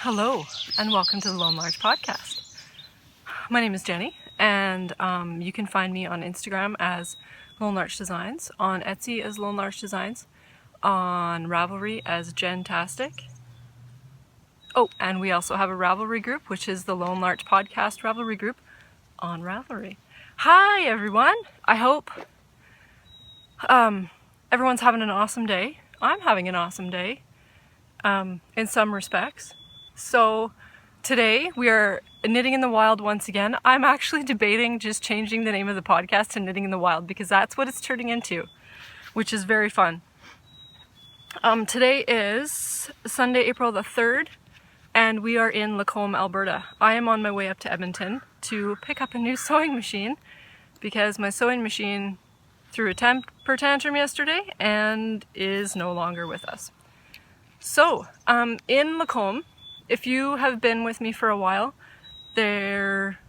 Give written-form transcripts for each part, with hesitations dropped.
Hello, and welcome to the Lone Larch Podcast. My name is Jenny, and you can find me on Instagram as Lone Larch Designs, on Etsy as Lone Larch Designs, on Ravelry as Jentastic. Oh, and we also have a Ravelry group, which is the Lone Larch Podcast Ravelry group on Ravelry. Hi, everyone! I hope everyone's having an awesome day. I'm having an awesome day, in some respects. So today we are knitting in the wild once again. I'm actually debating just changing the name of the podcast to Knitting in the Wild because that's what it's turning into, which is very fun. Today is Sunday, April the 3rd, and we are in Lacombe, Alberta. I am on my way up to Edmonton to pick up a new sewing machine because my sewing machine threw a temper tantrum yesterday and is no longer with us. So, in Lacombe, if you have been with me for a while, there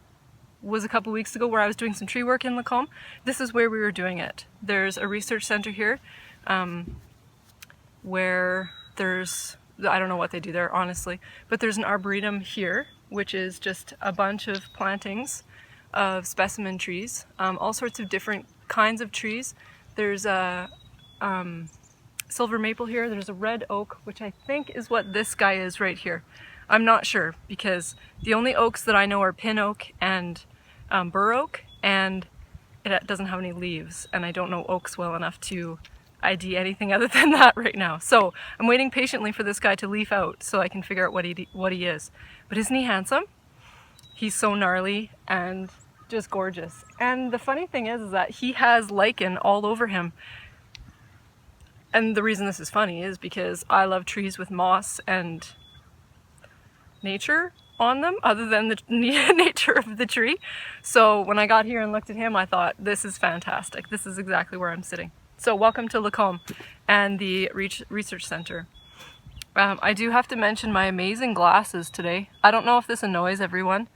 was a couple weeks ago where I was doing some tree work in Lacombe. This is where we were doing it. There's a research center here where there's, I don't know what they do there, honestly, but there's an arboretum here, which is just a bunch of plantings of specimen trees, all sorts of different kinds of trees. There's a silver maple here, there's a red oak, which I think is what this guy is right here. I'm not sure because the only oaks that I know are pin oak and bur oak, and it doesn't have any leaves, and I don't know oaks well enough to ID anything other than that right now. So I'm waiting patiently for this guy to leaf out so I can figure out what he is. But isn't he handsome? He's so gnarly and just gorgeous. And the funny thing is that he has lichen all over him. And the reason this is funny is because I love trees with moss and nature on them other than the nature of the tree. So when I got here and looked at him, I thought, this is fantastic. This is exactly where I'm sitting. So welcome to Lacombe and the research center. I do have to mention my amazing glasses today. I don't know if this annoys everyone,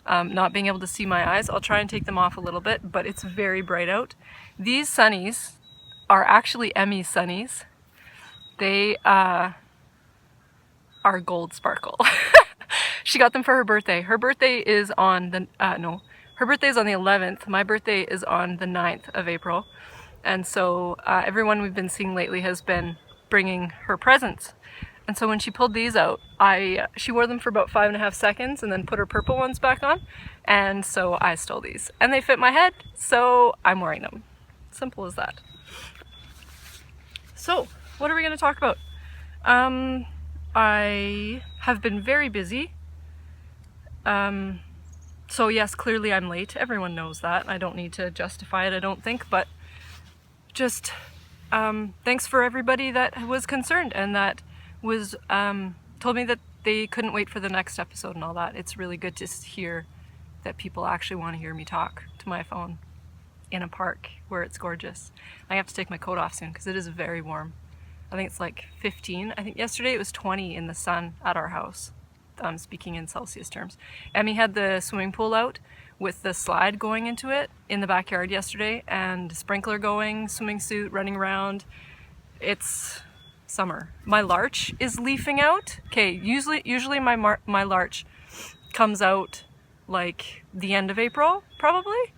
not being able to see my eyes. I'll try and take them off a little bit, but it's very bright out. These sunnies are actually Emmy's sunnies. They are gold sparkle. She got them for her birthday. Her birthday is on the, her birthday is on the 11th. My birthday is on the 9th of April. And so everyone we've been seeing lately has been bringing her presents. And so when she pulled these out, she wore them for about 5.5 seconds and then put her purple ones back on. And so I stole these. And they fit my head, so I'm wearing them. Simple as that. So, what are we going to talk about? I have been very busy. So yes, clearly I'm late. Everyone knows that. I don't need to justify it, I don't think, but just thanks for everybody that was concerned and that was told me that they couldn't wait for the next episode and all that. It's really good to hear that people actually want to hear me talk to my phone in a park where it's gorgeous. I have to take my coat off soon because it is very warm. I think it's like 15. I think yesterday it was 20 in the sun at our house. I'm speaking in Celsius terms. Emmy had the swimming pool out with the slide going into it in the backyard yesterday and sprinkler going, swimming suit, running around. It's summer. My larch is leafing out. Okay, usually my larch comes out like the end of April, probably.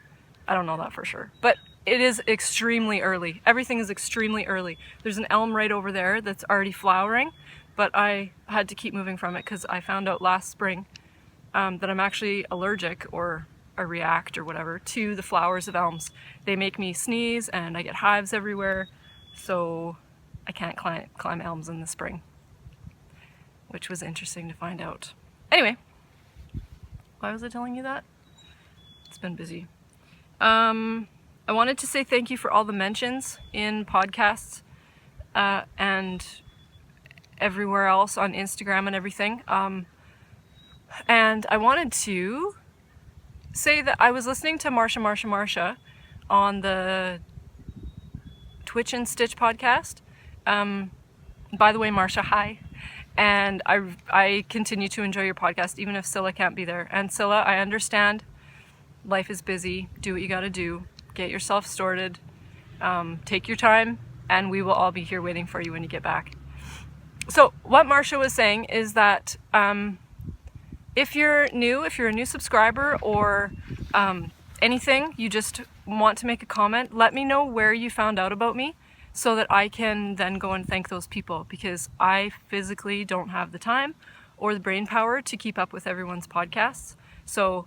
I don't know that for sure, but it is extremely early. Everything is extremely early. There's an elm right over there that's already flowering, but I had to keep moving from it because I found out last spring that I'm actually allergic, or I react or whatever, to the flowers of elms. They make me sneeze and I get hives everywhere, so I can't climb elms in the spring, which was interesting to find out. Anyway, why was I telling you that? It's been busy. I wanted to say thank you for all the mentions in podcasts and everywhere else on Instagram and everything. And I wanted to say that I was listening to Marsha on the Twitch and Stitch podcast. By the way, Marsha, hi. And I continue to enjoy your podcast even if Scylla can't be there. And Scylla, I understand life is busy. Do what you gotta do. Get yourself sorted. Take your time, and we will all be here waiting for you when you get back. So what Marsha was saying is that if you're a new subscriber, or anything, you just want to make a comment, let me know where you found out about me so that I can then go and thank those people, because I physically don't have the time or the brain power to keep up with everyone's podcasts. So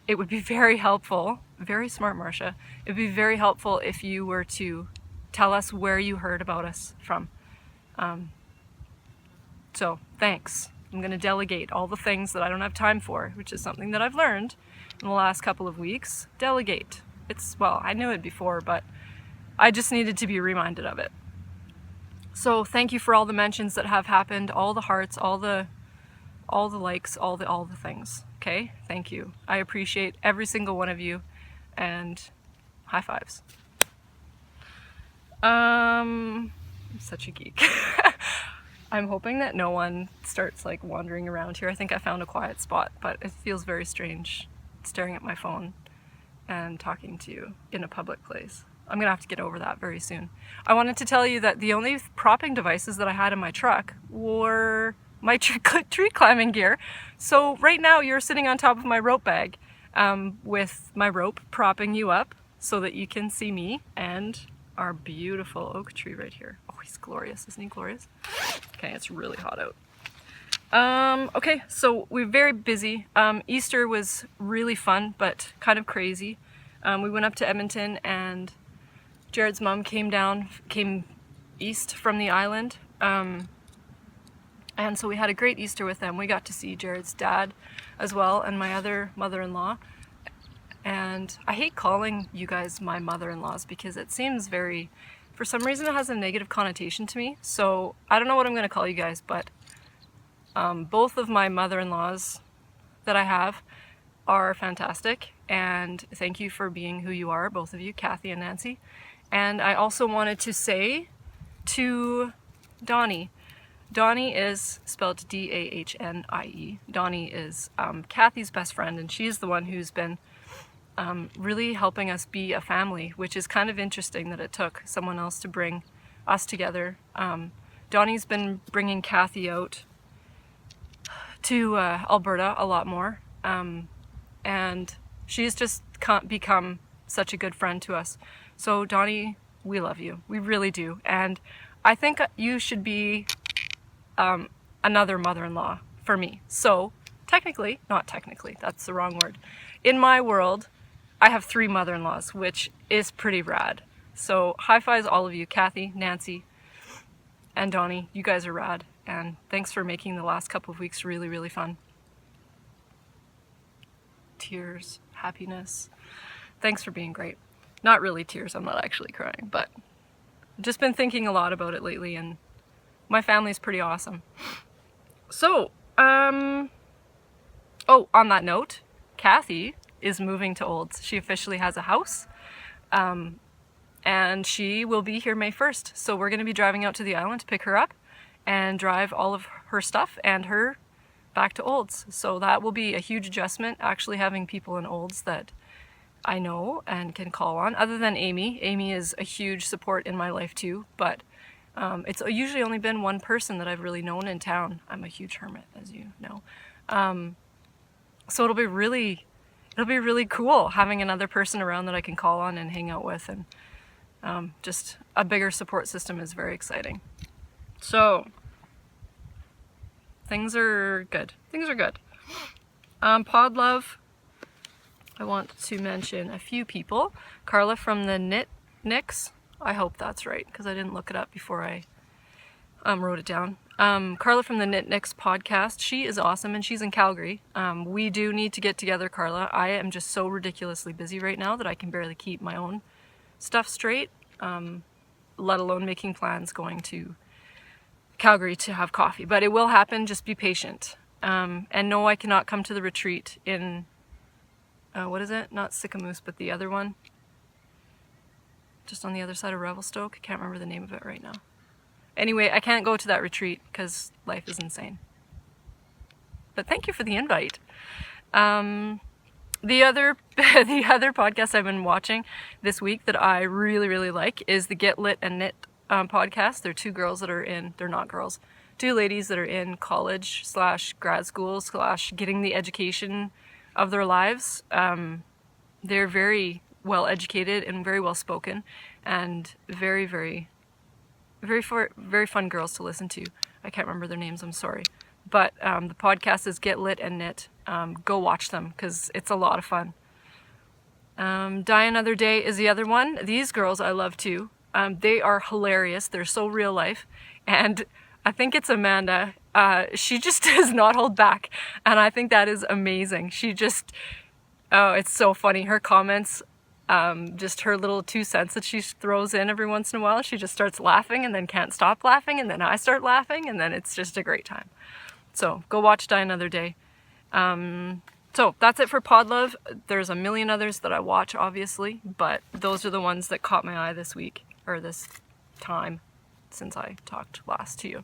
it would be very helpful, very smart, Marcia, it would be very helpful if you were to tell us where you heard about us from. So thanks. I'm going to delegate all the things that I don't have time for, which is something that I've learned in the last couple of weeks. Delegate. Well, I knew it before, but I just needed to be reminded of it. So thank you for all the mentions that have happened, all the hearts, all the likes, all the things. Okay? Thank you. I appreciate every single one of you, and high fives. I'm such a geek. I'm hoping that no one starts like wandering around here. I think I found a quiet spot, but it feels very strange staring at my phone and talking to you in a public place. I'm gonna have to get over that very soon. I wanted to tell you that the only propping devices that I had in my truck were my tree climbing gear. So right now you're sitting on top of my rope bag with my rope propping you up so that you can see me and our beautiful oak tree right here. Oh, he's glorious, isn't he glorious? Okay, it's really hot out. Okay, so we're very busy. Easter was really fun, but kind of crazy. We went up to Edmonton, and Jared's mom came east from the island. And so we had a great Easter with them. We got to see Jared's dad as well, and my other mother-in-law. And I hate calling you guys my mother-in-laws because it seems for some reason it has a negative connotation to me. So I don't know what I'm going to call you guys, but both of my mother-in-laws that I have are fantastic. And thank you for being who you are, both of you, Kathy and Nancy. And I also wanted to say to Donnie is spelled D-A-H-N-I-E. Donnie is Kathy's best friend, and she's the one who's been really helping us be a family, which is kind of interesting that it took someone else to bring us together. Donnie's been bringing Kathy out to Alberta a lot more, and she's just become such a good friend to us. So Donnie, we love you. We really do. And I think you should be another mother-in-law for me. So not technically, that's the wrong word. In my world, I have 3 mother-in-laws, which is pretty rad. So high fives all of you, Kathy, Nancy, and Donnie. You guys are rad. And thanks for making the last couple of weeks really, really fun. Tears, happiness. Thanks for being great. Not really tears, I'm not actually crying, but I've just been thinking a lot about it lately, and my family's pretty awesome. So, on that note, Kathy is moving to Olds. She officially has a house, and she will be here May 1st. So we're going to be driving out to the island to pick her up and drive all of her stuff and her back to Olds. So that will be a huge adjustment, actually having people in Olds that I know and can call on, other than Amy. Amy is a huge support in my life too, but it's usually only been one person that I've really known in town. I'm a huge hermit, as you know. So it'll be really cool having another person around that I can call on and hang out with, and just a bigger support system is very exciting. So things are good. Pod love. I want to mention a few people. Carla from the Knit Nicks. I hope that's right, because I didn't look it up before I wrote it down. Carla from the Knit Nicks podcast. She is awesome, and she's in Calgary. We do need to get together, Carla. I am just so ridiculously busy right now that I can barely keep my own stuff straight, let alone making plans going to Calgary to have coffee. But it will happen, just be patient. And no, I cannot come to the retreat in, what is it? Not Sycamoose, but the other one. Just on the other side of Revelstoke. I can't remember the name of it right now. Anyway, I can't go to that retreat because life is insane. But thank you for the invite. The other podcast I've been watching this week that I really, really like is the Get Lit and Knit podcast. They're 2 girls that are they're not girls. two ladies that are in college / grad school / getting the education of their lives. They're very well educated and very well spoken, and very, very, very fun girls to listen to. I can't remember their names, I'm sorry. But the podcast is Get Lit and Knit. Go watch them because it's a lot of fun. Die Another Day is the other one. These girls I love too. They are hilarious. They're so real life. And I think it's Amanda. She just does not hold back. And I think that is amazing. She just, oh, it's so funny. Her comments, just her little 2 cents that she throws in every once in a while. She just starts laughing and then can't stop laughing. And then I start laughing and then it's just a great time. So go watch Die Another Day. So that's it for Podlove. There's a million others that I watch, obviously, but those are the ones that caught my eye this week, or this time, since I talked last to you.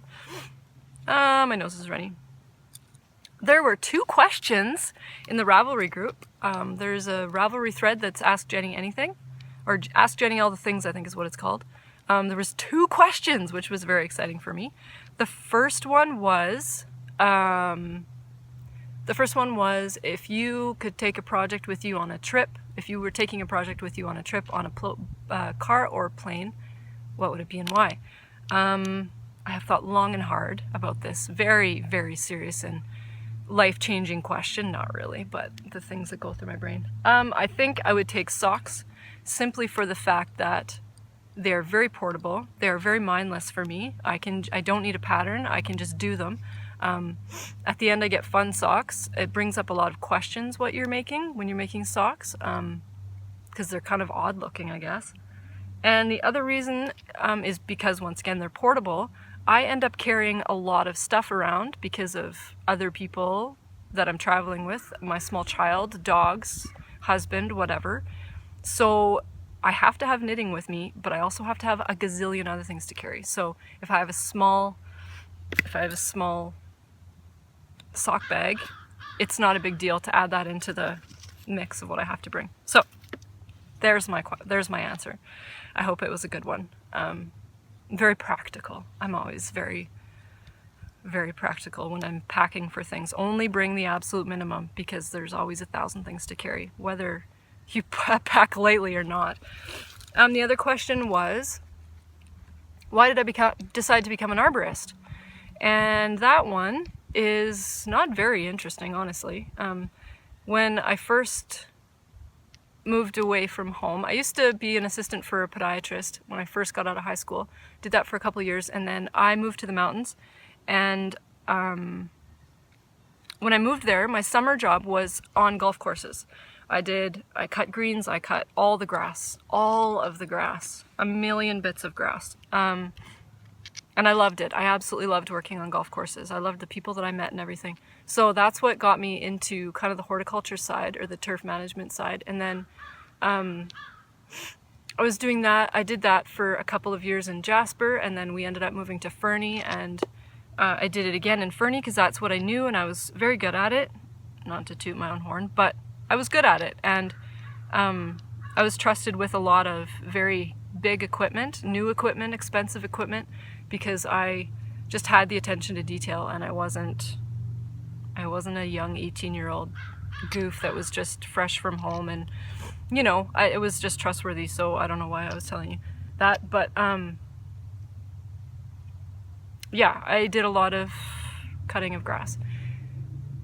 My nose is running. There were 2 questions in the Ravelry group. There's a Ravelry thread that's Ask Jenny Anything, or Ask Jenny All the Things, I think is what it's called. There was 2 questions, which was very exciting for me. The first one was... if you could take a project with you on a trip, if you were taking a project with you on a trip on a car or plane, what would it be and why? I have thought long and hard about this very, very serious and life-changing question. Not really, but the things that go through my brain. I think I would take socks simply for the fact that they're very portable. They're very mindless for me. I don't need a pattern. I can just do them. At the end I get fun socks. It brings up a lot of questions what you're making when you're making socks, because they're kind of odd looking, I guess. And the other reason is because, once again, they're portable. I end up carrying a lot of stuff around because of other people that I'm traveling with, my small child, dogs, husband, whatever. So I have to have knitting with me, but I also have to have a gazillion other things to carry. So if I have a small sock bag, it's not a big deal to add that into the mix of what I have to bring. So there's my answer. I hope it was a good one. Very practical. I'm always very, very practical when I'm packing for things. Only bring the absolute minimum because there's always 1,000 things to carry, whether you pack lightly or not. The other question was, why did I decide to become an arborist? And that one is not very interesting, honestly. When I first moved away from home, I used to be an assistant for a podiatrist when I first got out of high school. Did that for a couple of years, and then I moved to the mountains. And when I moved there, my summer job was on golf courses. I cut greens, I cut all of the grass, a million bits of grass. And I loved it. I absolutely loved working on golf courses. I loved the people that I met and everything. So that's what got me into kind of the horticulture side, or the turf management side. And then I was doing that. I did that for a couple of years in Jasper, and then we ended up moving to Fernie, and I did it again in Fernie because that's what I knew, and I was very good at it. Not to toot my own horn, but I was good at it. And I was trusted with a lot of very big equipment, new equipment, expensive equipment, because I just had the attention to detail, and I wasn't a young 18-year-old goof that was just fresh from home, and it was just trustworthy. So I don't know why I was telling you that, but yeah, I did a lot of cutting of grass.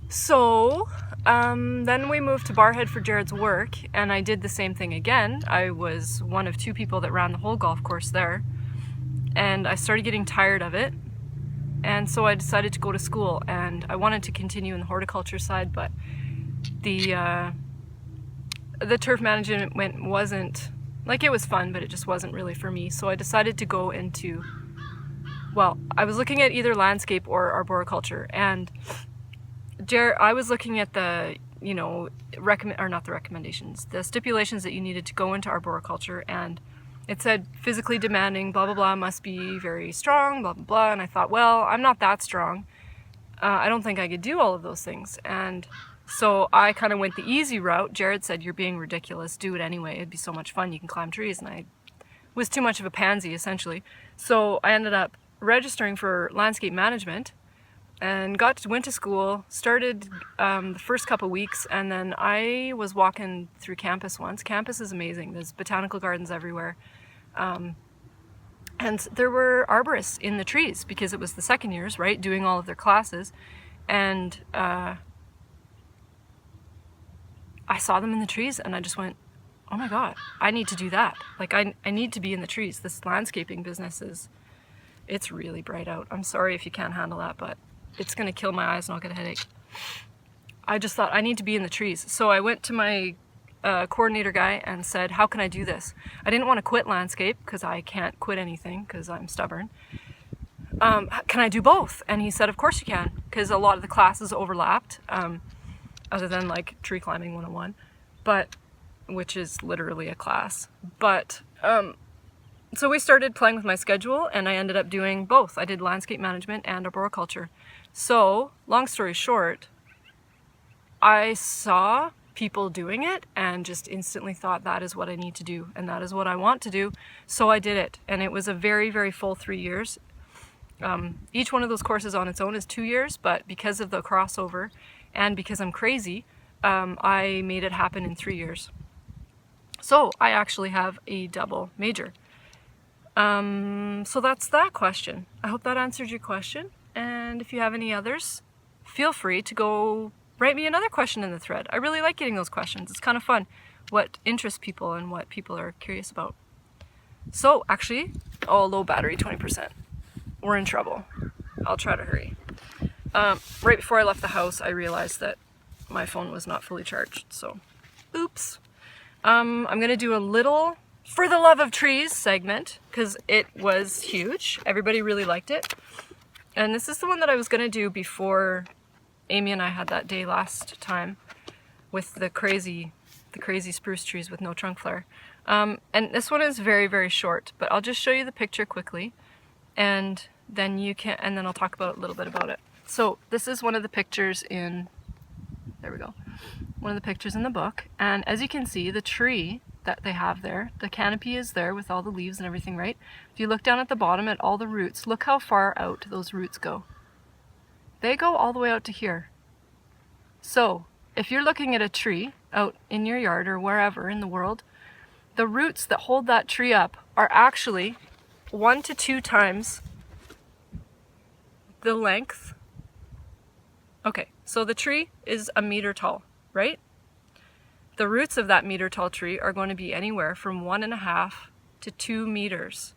So then we moved to Barhead for Jared's work, and I did the same thing again. I was one of 2 people that ran the whole golf course there, and I started getting tired of it, and so I decided to go to school, and I wanted to continue in the horticulture side, but the turf management wasn't, like, it was fun, but it just wasn't really for me. So I decided to go into, well, I was looking at either landscape or arboriculture, and I was looking at the, the stipulations that you needed to go into arboriculture, and it said physically demanding, blah, blah, blah, must be very strong, blah, blah, blah. And I thought, well, I'm not that strong. I don't think I could do all of those things. And so I kind of went the easy route. Jared said, you're being ridiculous. Do it anyway. It'd be so much fun. You can climb trees. And I was too much of a pansy, essentially. So I ended up registering for landscape management and went to school, started the first couple weeks, and then I was walking through campus once. Campus is amazing. There's botanical gardens everywhere. And there were arborists in the trees because it was the second years, right, doing all of their classes. And I saw them in the trees and I just went, oh my God, I need to do that. Like I need to be in the trees. This landscaping business it's really bright out. I'm sorry if you can't handle that, but it's gonna kill my eyes and I'll get a headache. I just thought I need to be in the trees. So I went to my coordinator guy and said, how can I do this? I didn't want to quit landscape because I can't quit anything because I'm stubborn. Can I do both? And he said, of course you can, because a lot of the classes overlapped, other than like tree climbing 101, which is literally a class. But so we started playing with my schedule and I ended up doing both. I did landscape management and arboriculture. So long story short, I saw people doing it and just instantly thought that is what I need to do and that is what I want to do. So I did it, and it was a very, very full 3 years. Each one of those courses on its own is 2 years, but because of the crossover and because I'm crazy, I made it happen in 3 years. So I actually have a double major. So that's that question. I hope that answered your question, and if you have any others, feel free to go write me another question in the thread. I really like getting those questions. It's kind of fun what interests people and what people are curious about. So actually, low battery, 20%. We're in trouble. I'll try to hurry. Right before I left the house, I realized that my phone was not fully charged, so oops. I'm gonna do a little For the Love of Trees segment, because it was huge. Everybody really liked it. And this is the one that I was gonna do before Amy and I had that day last time with the crazy spruce trees with no trunk flare. And this one is very, very short, but I'll just show you the picture quickly, and then I'll talk about a little bit about it. So this is one of the pictures in, there we go, one of the pictures in the book, and as you can see, the tree that they have there, the canopy is there with all the leaves and everything, right? If you look down at the bottom at all the roots, look how far out those roots go. They go all the way out to here. So if you're looking at a tree out in your yard or wherever in the world, the roots that hold that tree up are actually 1 to 2 times the length. Okay, so the tree is a meter tall, right? The roots of that meter tall tree are going to be anywhere from 1.5 to 2 meters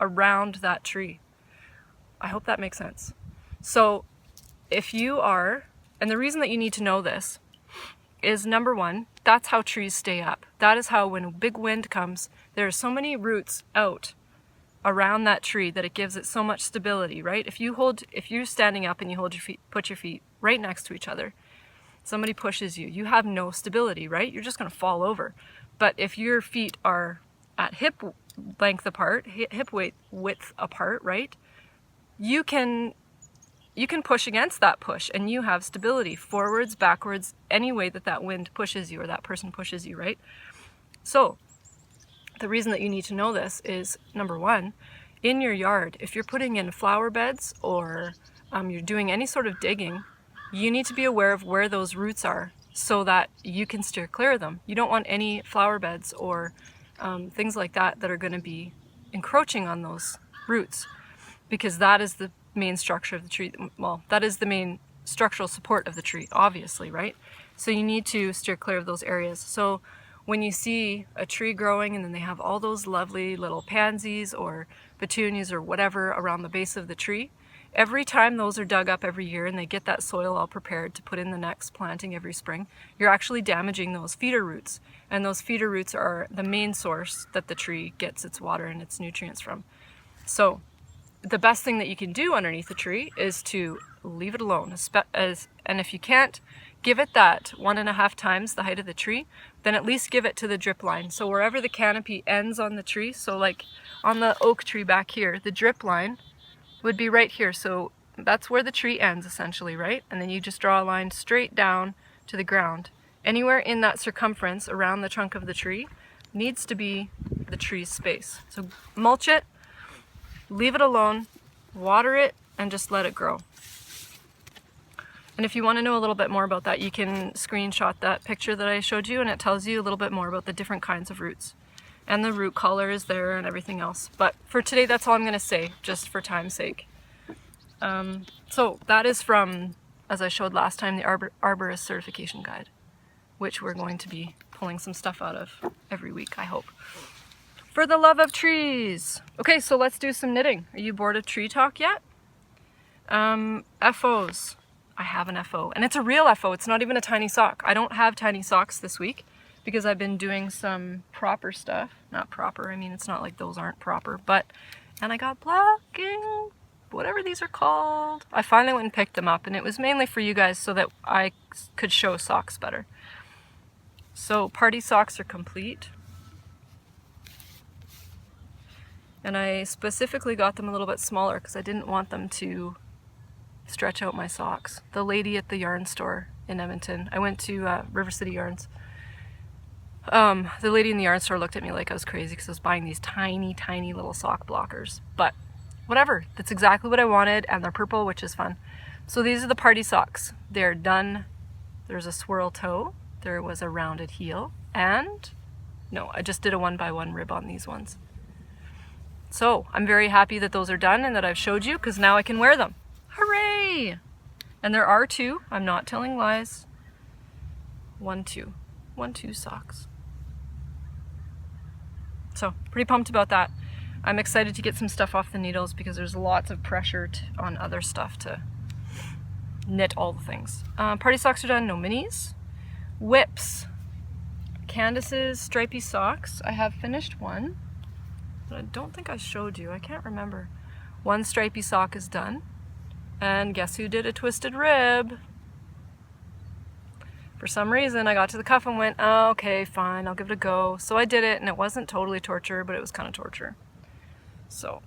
around that tree. I hope that makes sense. So if you are, and the reason that you need to know this is, number one, that's how trees stay up. That is how, when a big wind comes, there are so many roots out around that tree that it gives it so much stability, right? If you're standing up and you put your feet right next to each other, somebody pushes you, you have no stability, right? You're just gonna fall over. But if your feet are at hip length apart, hip width apart, right? You can push against that push and you have stability, forwards, backwards, any way that wind pushes you or that person pushes you, right? So the reason that you need to know this is, number one, in your yard, if you're putting in flower beds or you're doing any sort of digging, you need to be aware of where those roots are so that you can steer clear of them. You don't want any flower beds or things like that are going to be encroaching on those roots, because that is the main structure of the tree. Well, that is the main structural support of the tree, obviously, right? So you need to steer clear of those areas. So when you see a tree growing and then they have all those lovely little pansies or petunias or whatever around the base of the tree, every time those are dug up every year and they get that soil all prepared to put in the next planting every spring, you're actually damaging those feeder roots. And those feeder roots are the main source that the tree gets its water and its nutrients from. So the best thing that you can do underneath the tree is to leave it alone. And if you can't give it that 1.5 times the height of the tree, then at least give it to the drip line. So wherever the canopy ends on the tree, so like on the oak tree back here, the drip line would be right here. So that's where the tree ends essentially, right? And then you just draw a line straight down to the ground. Anywhere in that circumference around the trunk of the tree needs to be the tree's space. So mulch it, leave it alone, water it, and just let it grow. And if you want to know a little bit more about that, you can screenshot that picture that I showed you, and it tells you a little bit more about the different kinds of roots. And the root color is there and everything else. But for today, that's all I'm going to say, just for time's sake. So that is from, as I showed last time, the Arborist Certification Guide, which we're going to be pulling some stuff out of every week, I hope. For the love of trees! Okay, so let's do some knitting. Are you bored of tree talk yet? FOs. I have an FO, and it's a real FO. It's not even a tiny sock. I don't have tiny socks this week because I've been doing some proper stuff. Not proper, I mean, it's not like those aren't proper, but, and I got blocking, whatever these are called. I finally went and picked them up, and it was mainly for you guys so that I could show socks better. So party socks are complete. And I specifically got them a little bit smaller because I didn't want them to stretch out my socks. The lady at the yarn store in Edmonton, I went to River City Yarns. The lady in the yarn store looked at me like I was crazy because I was buying these tiny, tiny little sock blockers. But whatever, that's exactly what I wanted, and they're purple, which is fun. So these are the party socks. They're done. There's a swirl toe, there was a rounded heel, and no, I just did a 1x1 rib on these ones. So I'm very happy that those are done and that I've showed you, because now I can wear them. Hooray! And there are two, I'm not telling lies. 1-2 socks. So pretty pumped about that. I'm excited to get some stuff off the needles because there's lots of pressure on other stuff to knit all the things. Party socks are done, no minis. Whips. Candace's stripy socks. I have finished one, but I don't think I showed you. I can't remember. One stripy sock is done. And guess who did a twisted rib? For some reason, I got to the cuff and went, oh, okay, fine, I'll give it a go. So I did it, and it wasn't totally torture, but it was kind of torture. So,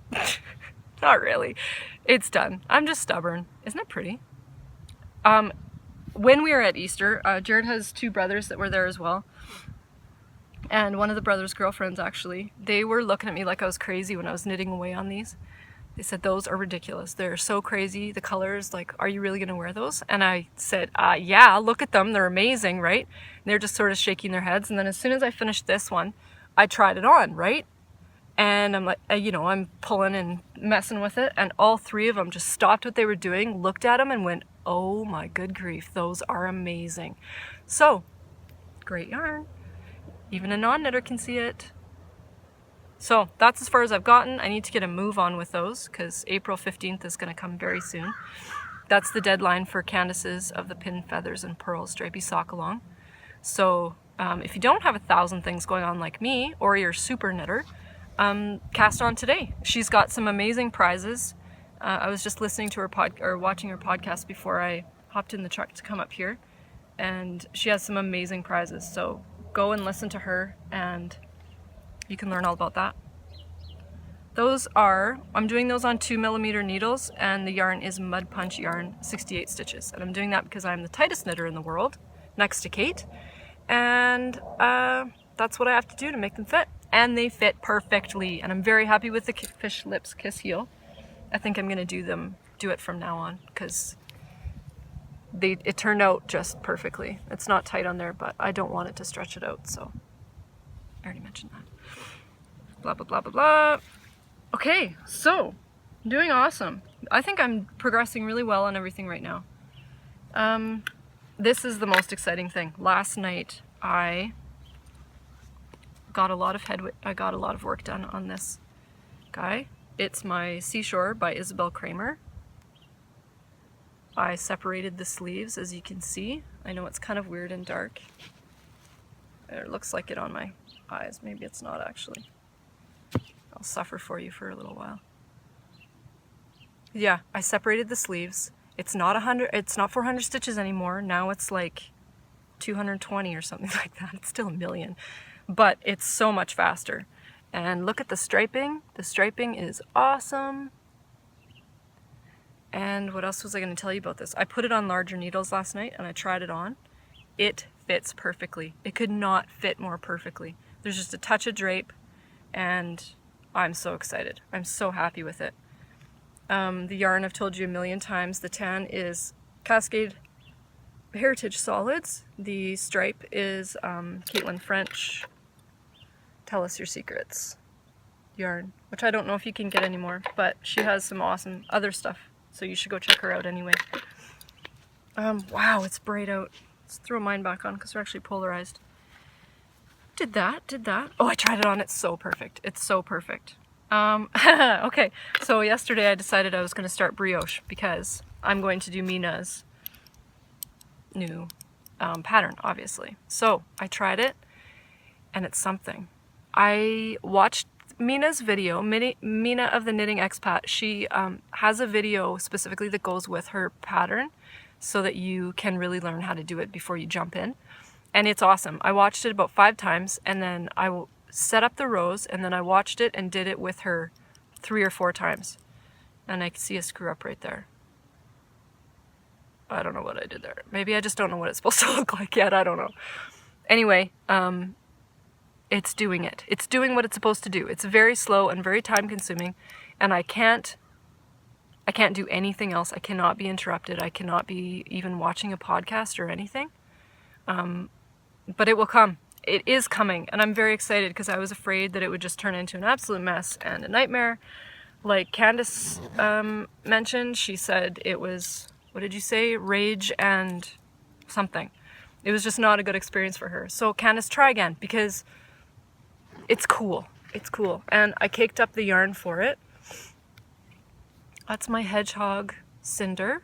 not really. It's done. I'm just stubborn. Isn't it pretty? When we were at Easter, Jared has two brothers that were there as well. And one of the brothers' girlfriends, actually, they were looking at me like I was crazy when I was knitting away on these. They said, those are ridiculous. They're so crazy. The colors, like, are you really going to wear those? And I said, yeah, look at them. They're amazing, right? And they're just sort of shaking their heads. And then as soon as I finished this one, I tried it on, right? And I'm like, I'm pulling and messing with it. And all three of them just stopped what they were doing, looked at them and went, oh my good grief, those are amazing. So, great yarn. Even a non-knitter can see it. So that's as far as I've gotten. I need to get a move on with those because April 15th is going to come very soon. That's the deadline for Candace's of the Pin, Feathers, and Pearls stripy sock along. So if you don't have 1,000 things going on like me, or you're a super knitter, cast on today. She's got some amazing prizes. I was just listening to her watching her podcast before I hopped in the truck to come up here, and she has some amazing prizes. So go and listen to her, and you can learn all about that. I'm doing those on 2mm needles, and the yarn is Mud Punch yarn, 68 stitches. And I'm doing that because I'm the tightest knitter in the world, next to Kate. And that's what I have to do to make them fit. And they fit perfectly. And I'm very happy with the Fish Lips Kiss Heel. I think I'm going to do it from now on, because it turned out just perfectly. It's not tight on there, but I don't want it to stretch it out, so I already mentioned that. Blah, blah, blah, blah, blah. Okay, so I'm doing awesome. I think I'm progressing really well on everything right now. This is the most exciting thing. Last night I got a lot of work done on this guy. It's my Seashore by Isabel Kramer. I separated the sleeves, as you can see. I know it's kind of weird and dark. It looks like it on my eyes. Maybe it's not actually. I'll suffer for you for a little while. Yeah, I separated the sleeves. It's not 400 stitches anymore. Now it's like 220 or something like that. It's still a million, but it's so much faster. And look at the striping. The striping is awesome. And what else was I going to tell you about this? I put it on larger needles last night and I tried it on. It fits perfectly. It could not fit more perfectly. There's just a touch of drape, and I'm so excited. I'm so happy with it. The yarn I've told you a million times. The tan is Cascade Heritage Solids. The stripe is Caitlin French Tell Us Your Secrets yarn, which I don't know if you can get anymore, but she has some awesome other stuff, so you should go check her out anyway. Wow, it's bright out. Let's throw mine back on because they're actually polarized. Did that. Oh, I tried it on. It's so perfect. It's so perfect. Okay, so yesterday I decided I was going to start brioche because I'm going to do Mina's new pattern, obviously. So I tried it, and it's something. I watched Mina's video, Mina of the Knitting Expat. She has a video specifically that goes with her pattern so that you can really learn how to do it before you jump in. And it's awesome. I watched it about 5 times, and then I set up the rows, and then I watched it and did it with her 3 or 4 times. And I can see a screw up right there. I don't know what I did there. Maybe I just don't know what it's supposed to look like yet. I don't know. Anyway, it's doing it. It's doing what it's supposed to do. It's very slow and very time consuming, and I can't do anything else. I cannot be interrupted. I cannot be even watching a podcast or anything. But it will come. It is coming, and I'm very excited because I was afraid that it would just turn into an absolute mess and a nightmare. Like Candace mentioned, she said it was, what did you say? Rage and something. It was just not a good experience for her. So Candace, try again because it's cool. It's cool. And I caked up the yarn for it. That's my hedgehog cinder.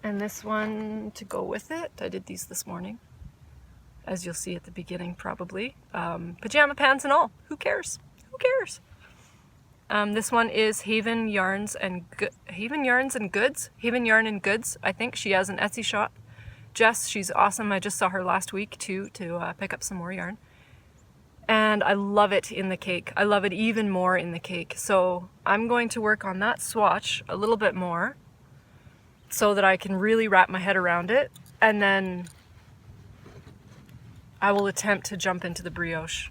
And this one to go with it. I did these this morning, as you'll see at the beginning probably. Pajama pants and all. Who cares? Who cares? This one is Haven Yarn and Goods. Haven Yarn and Goods. I think she has an Etsy shop. Jess, she's awesome. I just saw her last week too to pick up some more yarn. And I love it in the cake. I love it even more in the cake. So I'm going to work on that swatch a little bit more so that I can really wrap my head around it. And then I will attempt to jump into the brioche.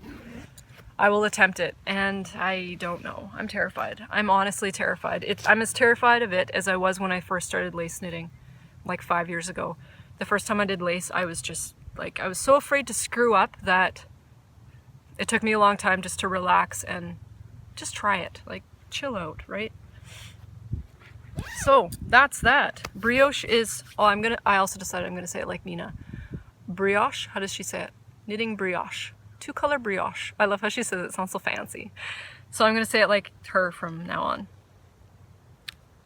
I will attempt it, and I don't know. I'm terrified. I'm honestly terrified. I'm as terrified of it as I was when I first started lace knitting, like 5 years ago. The first time I did lace, I was just like, I was so afraid to screw up that it took me a long time just to relax and just try it. Like, chill out, right? So that's that. Brioche is, I also decided I'm gonna say it like Mina. Brioche, how does she say it? Knitting brioche. 2-color brioche. I love how she says it. It sounds so fancy. So I'm going to say it like her from now on.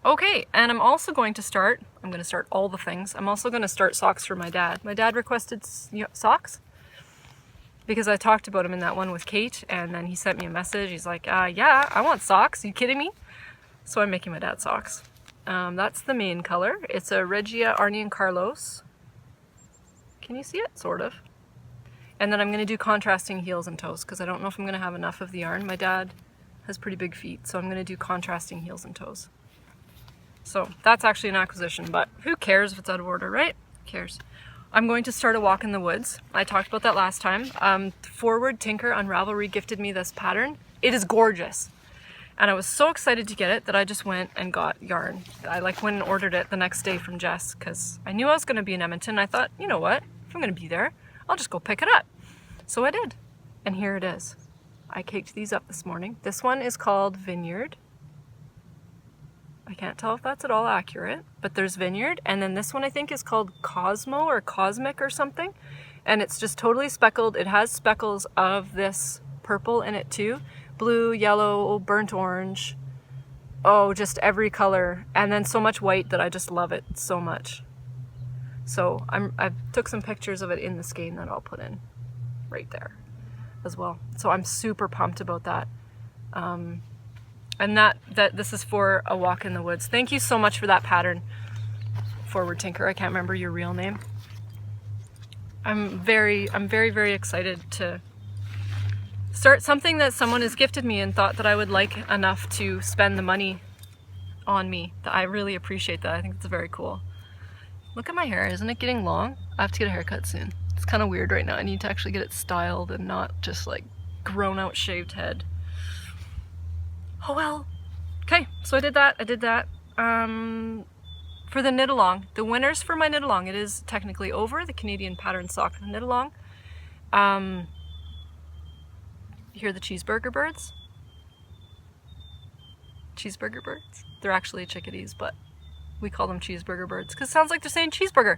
Okay, and I'm also going to start all the things. I'm also going to start socks for my dad. My dad requested socks because I talked about him in that one with Kate, and then he sent me a message. He's like, yeah, I want socks. Are you kidding me? So I'm making my dad socks. That's the main color. It's a Regia Arnie and Carlos. Can you see it? Sort of. And then I'm going to do contrasting heels and toes because I don't know if I'm going to have enough of the yarn. My dad has pretty big feet, so I'm going to do contrasting heels and toes. So that's actually an acquisition, but who cares if it's out of order, right? Who cares? I'm going to start a walk in the woods. I talked about that last time. Forward Tinker on Ravelry gifted me this pattern. It is gorgeous. And I was so excited to get it that I just went and got yarn. I went and ordered it the next day from Jess because I knew I was going to be in Edmonton. I thought, you know what? If I'm going to be there, I'll just go pick it up. So I did. And here it is. I caked these up this morning. This one is called Vineyard. I can't tell if that's at all accurate, but there's Vineyard. And then this one I think is called Cosmo or Cosmic or something. And it's just totally speckled. It has speckles of this purple in it too. Blue, yellow, burnt orange. Oh, just every color. And then so much white that I just love it so much. So I took some pictures of it in the skein that I'll put in right there as well. So I'm super pumped about that. And that this is for a walk in the woods. Thank you so much for that pattern, Forward Tinker. I can't remember your real name. I'm very, very excited to start something that someone has gifted me and thought that I would like enough to spend the money on me. I really appreciate that. I think it's very cool. Look at my hair, isn't it getting long? I have to get a haircut soon. It's kind of weird right now. I need to actually get it styled and not just like grown out shaved head. Oh well, Okay, so I did that. For the knit along, the winners for my knit along, it is technically over, the Canadian pattern sock knit along. You hear the cheeseburger birds? Cheeseburger birds? They're actually chickadees, but we call them cheeseburger birds because it sounds like they're saying cheeseburger.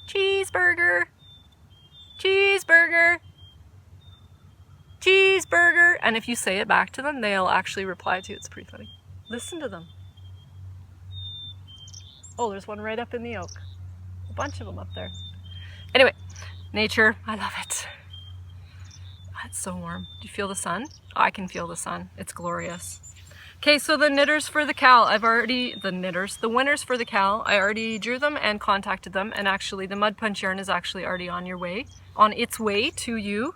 Cheeseburger. Cheeseburger. Cheeseburger. And if you say it back to them, they'll actually reply to you. It's pretty funny. Listen to them. Oh, there's one right up in the oak. A bunch of them up there. Anyway, nature, I love it. It's so warm. Do you feel the sun? I can feel the sun. It's glorious. Okay, so the knitters for the cowl, the winners for the cowl, I already drew them and contacted them, and actually the Mud Punch yarn is actually already on its way to you.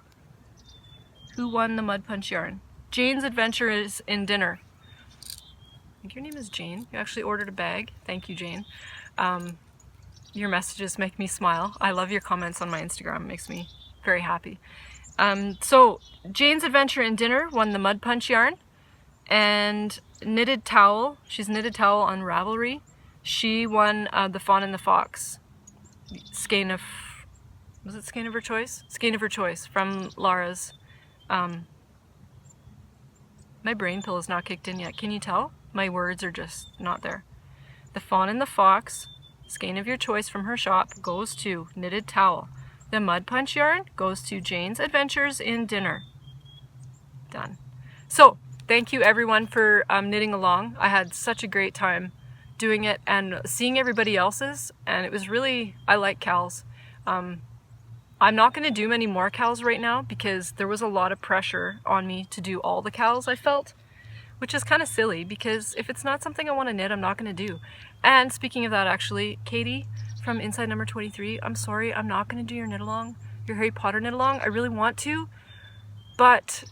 Who won the Mud Punch yarn? Jane's Adventure is in dinner. I think your name is Jane. You actually ordered a bag. Thank you, Jane. Your messages make me smile. I love your comments on my Instagram. It makes me very happy. So Jane's Adventure in Dinner won the Mud Punch yarn. And Knitted Towel, she's Knitted Towel on Ravelry. She won the Fawn and the Fox skein of her choice? Skein of her choice from Lara's. My brain pill is not kicked in yet. Can you tell? My words are just not there. The Fawn and the Fox skein of your choice from her shop goes to Knitted Towel. The Mud Punch yarn goes to Jane's Adventures in Dinner. Done. So, thank you everyone for knitting along. I had such a great time doing it and seeing everybody else's, and it was really, I like cowls. I'm not going to do many more cowls right now because there was a lot of pressure on me to do all the cowls, I felt, which is kind of silly because if it's not something I want to knit, I'm not going to do. And speaking of that, actually, Katie from Inside Number 23, I'm sorry, I'm not going to do your knit along, your Harry Potter knit along. I really want to, but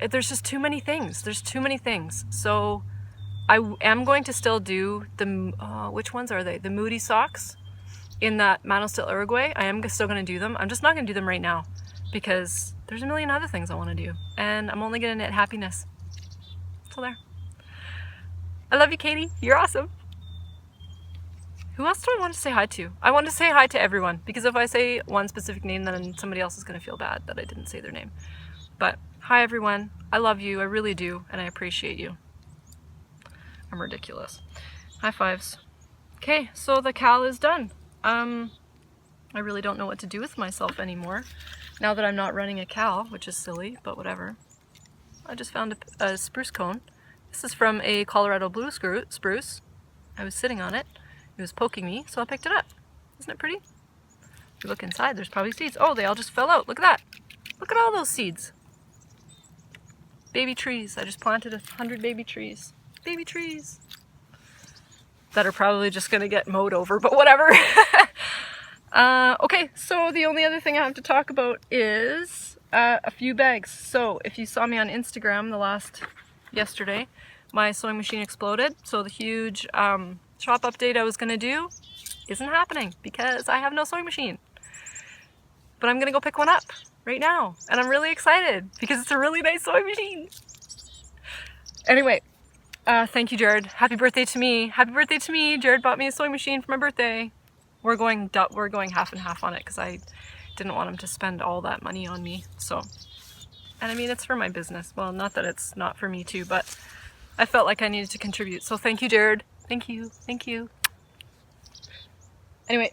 there's just too many things. There's too many things. So I am going to still do the, which ones are they? The Moody socks in that Mano Still Uruguay. I am still going to do them. I'm just not going to do them right now because there's a million other things I want to do. And I'm only going to knit happiness. So there. I love you, Katie. You're awesome. Who else do I want to say hi to? I want to say hi to everyone because if I say one specific name, then somebody else is going to feel bad that I didn't say their name. But hi everyone, I love you, I really do, and I appreciate you. I'm ridiculous. High fives. Okay, so the cowl is done. I really don't know what to do with myself anymore now that I'm not running a cowl, which is silly, but whatever. I just found a spruce cone. This is from a Colorado blue spruce. I was sitting on it. It was poking me, so I picked it up. Isn't it pretty? If you look inside, there's probably seeds. Oh, they all just fell out. Look at that. Look at all those seeds. Baby trees. I just planted 100 baby trees. Baby trees. That are probably just going to get mowed over, but whatever. Okay, so the only other thing I have to talk about is a few bags. So if you saw me on Instagram yesterday, my sewing machine exploded. So the huge shop update I was going to do isn't happening because I have no sewing machine. But I'm going to go pick one up right now. And I'm really excited because it's a really nice sewing machine. Anyway, thank you, Jared. Happy birthday to me. Happy birthday to me. Jared bought me a sewing machine for my birthday. We're going half and half on it because I didn't want him to spend all that money on me. So, and I mean, it's for my business. Well, not that it's not for me too, but I felt like I needed to contribute. So thank you, Jared. Thank you. Thank you. Anyway,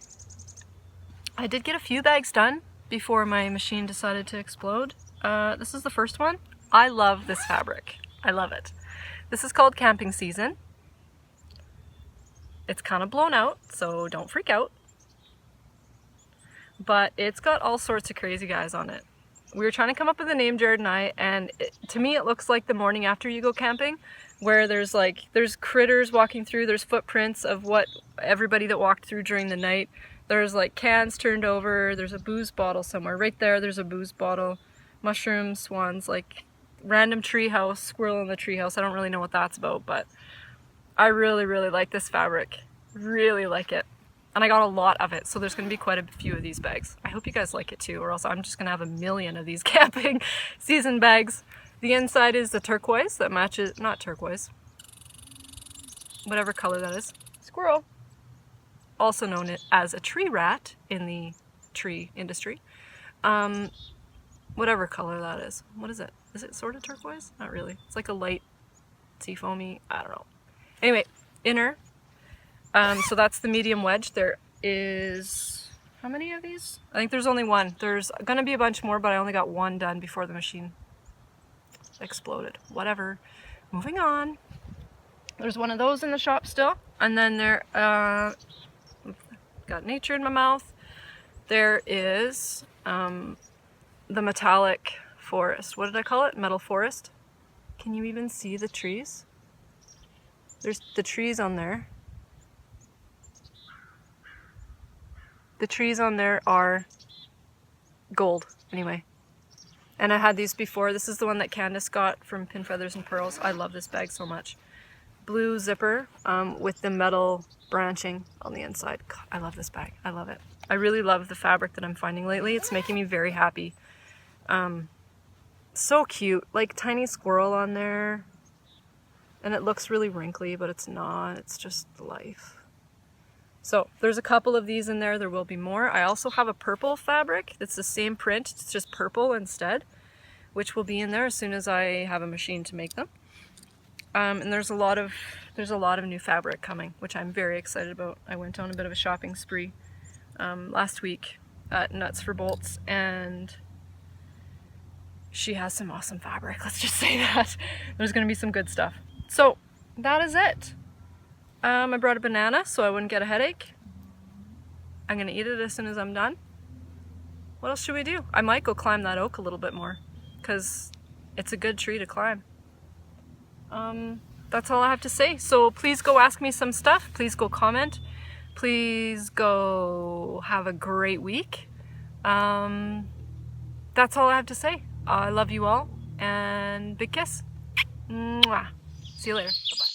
I did get a few bags done before my machine decided to explode. This is the first one. I love this fabric. I love it. This is called Camping Season. It's kind of blown out, so don't freak out. But it's got all sorts of crazy guys on it. We were trying to come up with a name, Jared and I, and to me it looks like the morning after you go camping, where there's critters walking through, there's footprints of what everybody that walked through during the night. There's like cans turned over, there's a booze bottle somewhere. Right there's a booze bottle. Mushrooms, swans, like random treehouse, squirrel in the treehouse. I don't really know what that's about, but I really, really like this fabric. Really like it. And I got a lot of it, so there's going to be quite a few of these bags. I hope you guys like it too, or else I'm just going to have a million of these camping season bags. The inside is the turquoise that matches, not turquoise. whatever color that is. Squirrel, also known as a tree rat in the tree industry. Whatever color that is. What is it? Is it sort of turquoise? Not really. It's like a light sea foamy, I don't know. Anyway, inner. So that's the medium wedge. There is, how many of these? I think there's only one. There's gonna be a bunch more, but I only got one done before the machine exploded. Whatever. Moving on. There's one of those in the shop still. And then there, got nature in my mouth. There is the metallic forest. What did I call it? Metal forest. Can you even see the trees? There's the trees on there. The trees on there are gold, anyway. And I had these before. This is the one that Candace got from Pin Feathers and Pearls. I love this bag so much. Blue zipper with the metal branching on the inside. God, I love this bag. I love it. I really love the fabric that I'm finding lately. It's making me very happy. So cute. Like tiny squirrel on there. And it looks really wrinkly, but it's not. It's just life. So there's a couple of these in there. There will be more. I also have a purple fabric. It's the same print. It's just purple instead, which will be in there as soon as I have a machine to make them. And there's a lot of new fabric coming, which I'm very excited about. I went on a bit of a shopping spree last week at Nuts for Bolts, and she has some awesome fabric. Let's just say that. There's going to be some good stuff. So that is it. I brought a banana so I wouldn't get a headache. I'm going to eat it as soon as I'm done. What else should we do? I might go climb that oak a little bit more, because it's a good tree to climb. That's all I have to say. So please go ask me some stuff. Please go comment. Please go have a great week. That's all I have to say. I love you all, and big kiss. Mwah. See you later. Bye-bye.